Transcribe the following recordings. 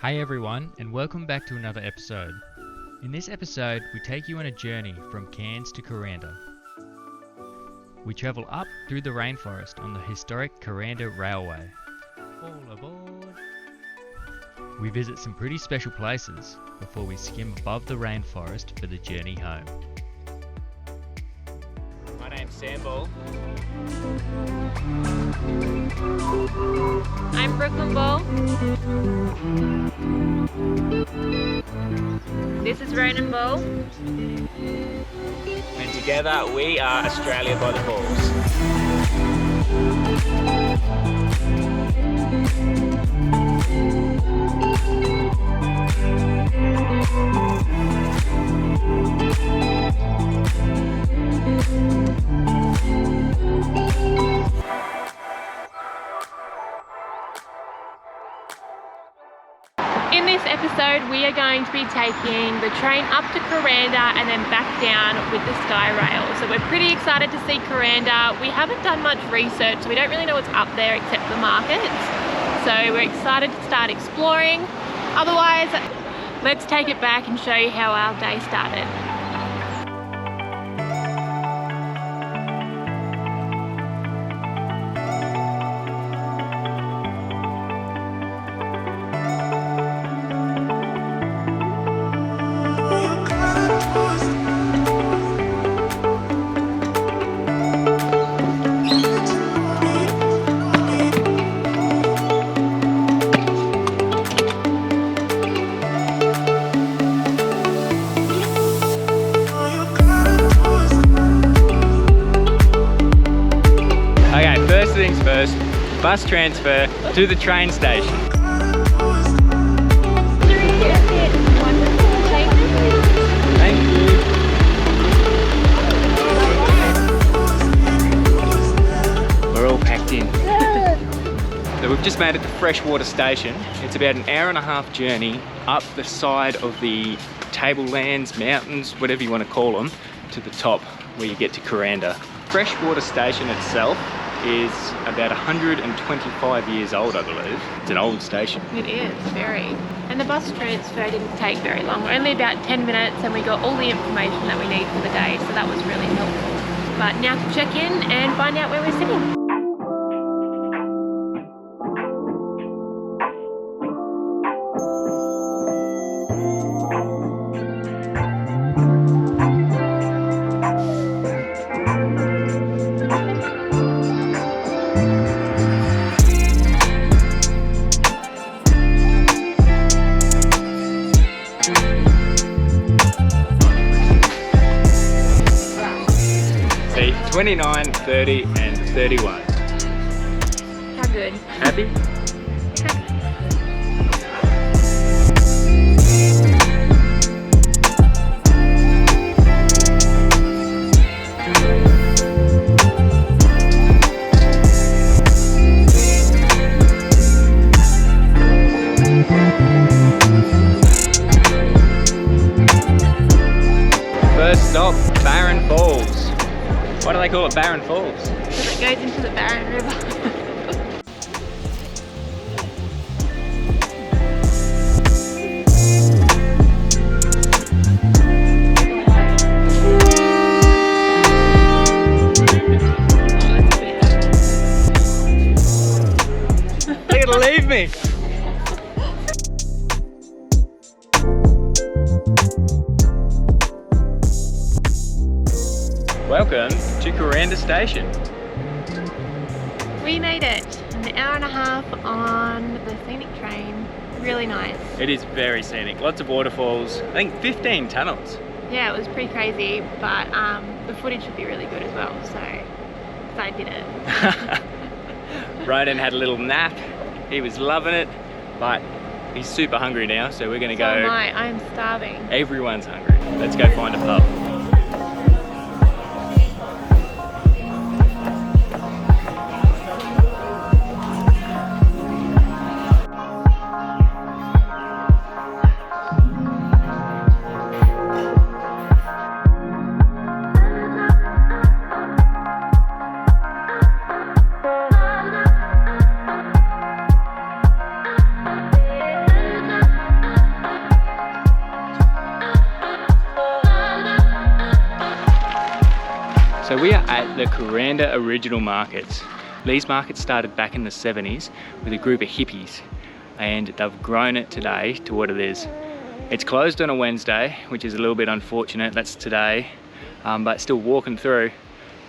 Hey everyone, and welcome back to another episode. In this episode, we take you on a journey from Cairns to Kuranda. We travel up through the rainforest on the historic Kuranda Railway. All aboard! We visit some pretty special places before we skim above the rainforest for the journey home. My name's Sam Ball. I'm Brooklyn Ball. This is Ronan Ball. And together we are Australia by the Falls. In this episode, we are going to be taking the train up to Kuranda and then back down with the Sky Rail. So we're pretty excited to see Kuranda. We haven't done much research, so we don't really know what's up there except the markets. So we're excited to start exploring. Otherwise, let's take it back and show you how our day started. Okay, first things first, bus transfer to the train station. Thank you. We're all packed in. So we've just made it to Freshwater Station. It's about an hour and a half journey up the side of the tablelands, mountains, whatever you want to call them, to the top where you get to Kuranda. Freshwater Station itself is about 125 years old, I believe. It's an old station. It is, very. And the bus transfer didn't take very long. Only about 10 minutes and we got all the information that we need for the day, so that was really helpful. But now to check in and find out where we're sitting. See, 29, 30 and 31. How good? Happy? First stop, Barren Falls. Why do they call it Barren Falls? Because it goes into the Barren River. They're gonna leave me. Welcome to Kuranda Station. We made it. An hour and a half on the Scenic train. Really nice. It is very scenic, lots of waterfalls. I think 15 tunnels. Yeah, it was pretty crazy, but the footage should be really good as well, so I did it. Ronan had a little nap. He was loving it, but he's super hungry now, so we're gonna So go. am I. I'm starving. Everyone's hungry. Let's go find a pub. So we are at the Kuranda Original Markets. These markets started back in the 70s with a group of hippies, and they've grown it today to what it is. It's closed on a Wednesday, which is a little bit unfortunate. That's today, but still walking through,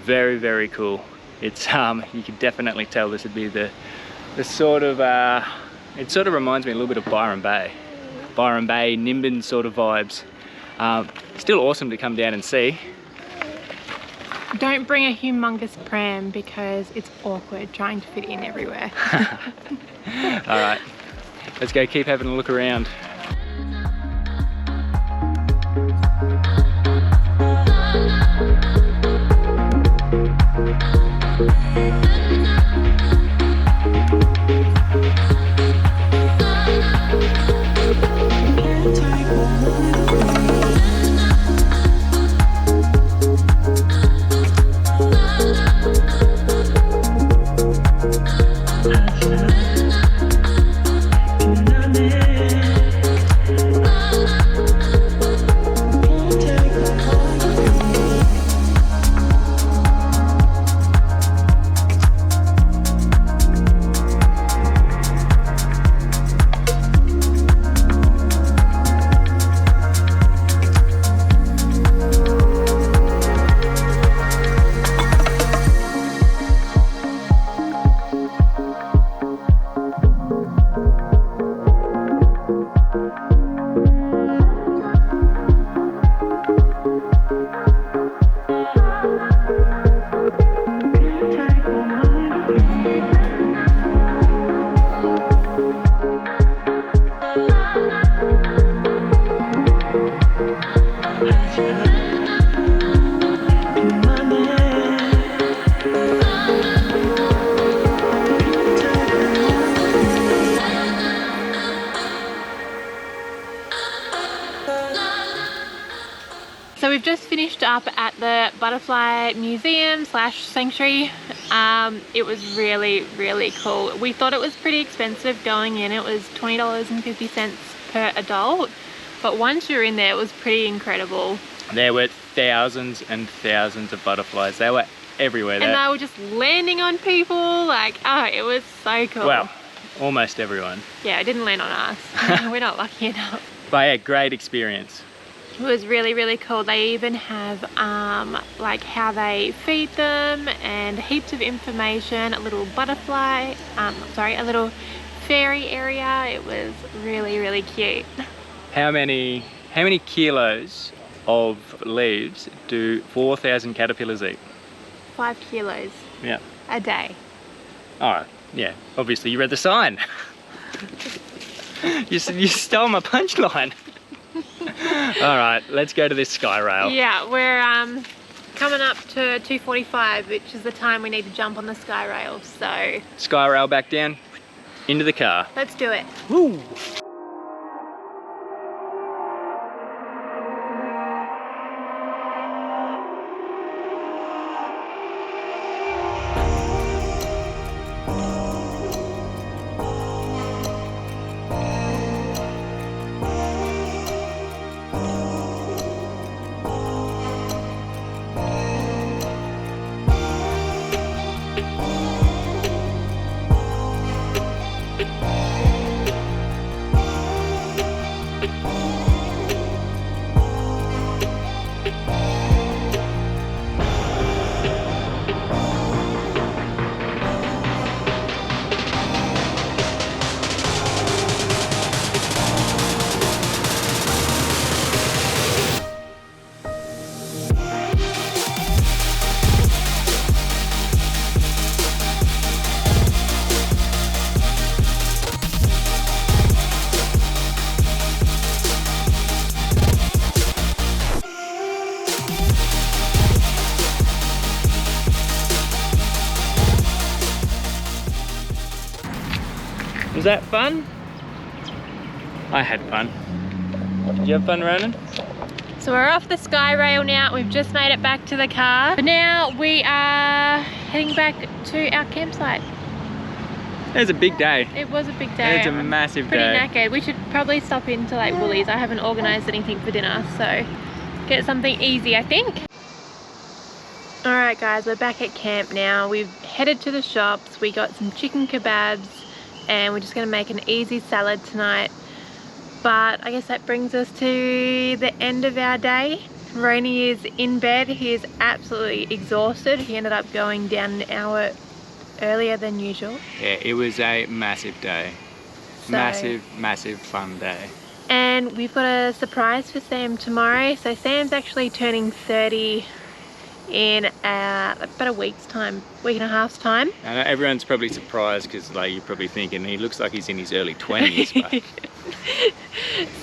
very, very cool. It's you can definitely tell this would be the sort of it sort of reminds me a little bit of Byron Bay, Nimbin sort of vibes. Still awesome to come down and see. Don't bring a humongous pram because it's awkward trying to fit in everywhere. All right, let's go keep having a look around. So we've just finished up at the Butterfly Museum / Sanctuary. It was really, really cool. We thought it was pretty expensive going in. It was $20.50 per adult. But once you're in there, it was pretty incredible. There were thousands and thousands of butterflies. They were everywhere. And they were just landing on people. Like, oh, it was so cool. Well, almost everyone. Yeah, it didn't land on us. We're not lucky enough. But yeah, great experience. It was really, really cool. They even have like how they feed them and heaps of information, a little butterfly, a little fairy area. It was really, really cute. How many kilos of leaves do 4,000 caterpillars eat? 5 kilos. Yeah. A day. Oh, yeah. Obviously you read the sign. You stole my punchline. All right, let's go to this sky rail. Yeah, we're coming up to 2:45, which is the time we need to jump on the sky rail. So Sky rail back down, into the car. let's do it. Woo! Was that fun? I had fun. Did you have fun, Ronan? So we're off the sky rail now. We've just made it back to the car. But now we are heading back to our campsite. It was a big day. It was a big day. It's a massive pretty day. knackered. We should probably stop into like Woolies. I haven't organised anything for dinner, so get something easy, I think. Alright guys, we're back at camp now. We've headed to the shops, we got some chicken kebabs and we're just going to make an easy salad tonight. But I guess that brings us to the end of our day. Roney is in bed, he is absolutely exhausted. He ended up going down an hour earlier than usual. Yeah, it was a massive day. So, massive fun day. and we've got a surprise for Sam tomorrow. So Sam's actually turning 30 in about a week and a half's time. I know everyone's probably surprised because like you're probably thinking he looks like he's in his early 20s. But...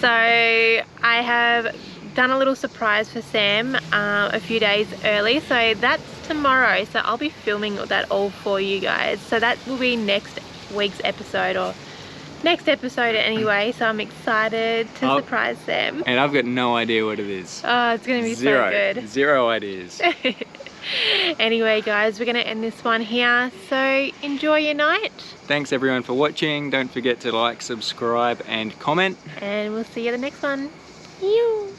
So I have done a little surprise for Sam a few days early, so that's tomorrow. So I'll be filming that all for you guys. So that will be next week's episode, or next episode anyway. So I'm excited to surprise Sam. And I've got no idea what it is. Oh, it's gonna be so good. Zero ideas. Anyway guys, we're gonna end this one here, so enjoy your night. Thanks everyone for watching. Don't forget to like, subscribe and comment. And we'll see you in the next one. You.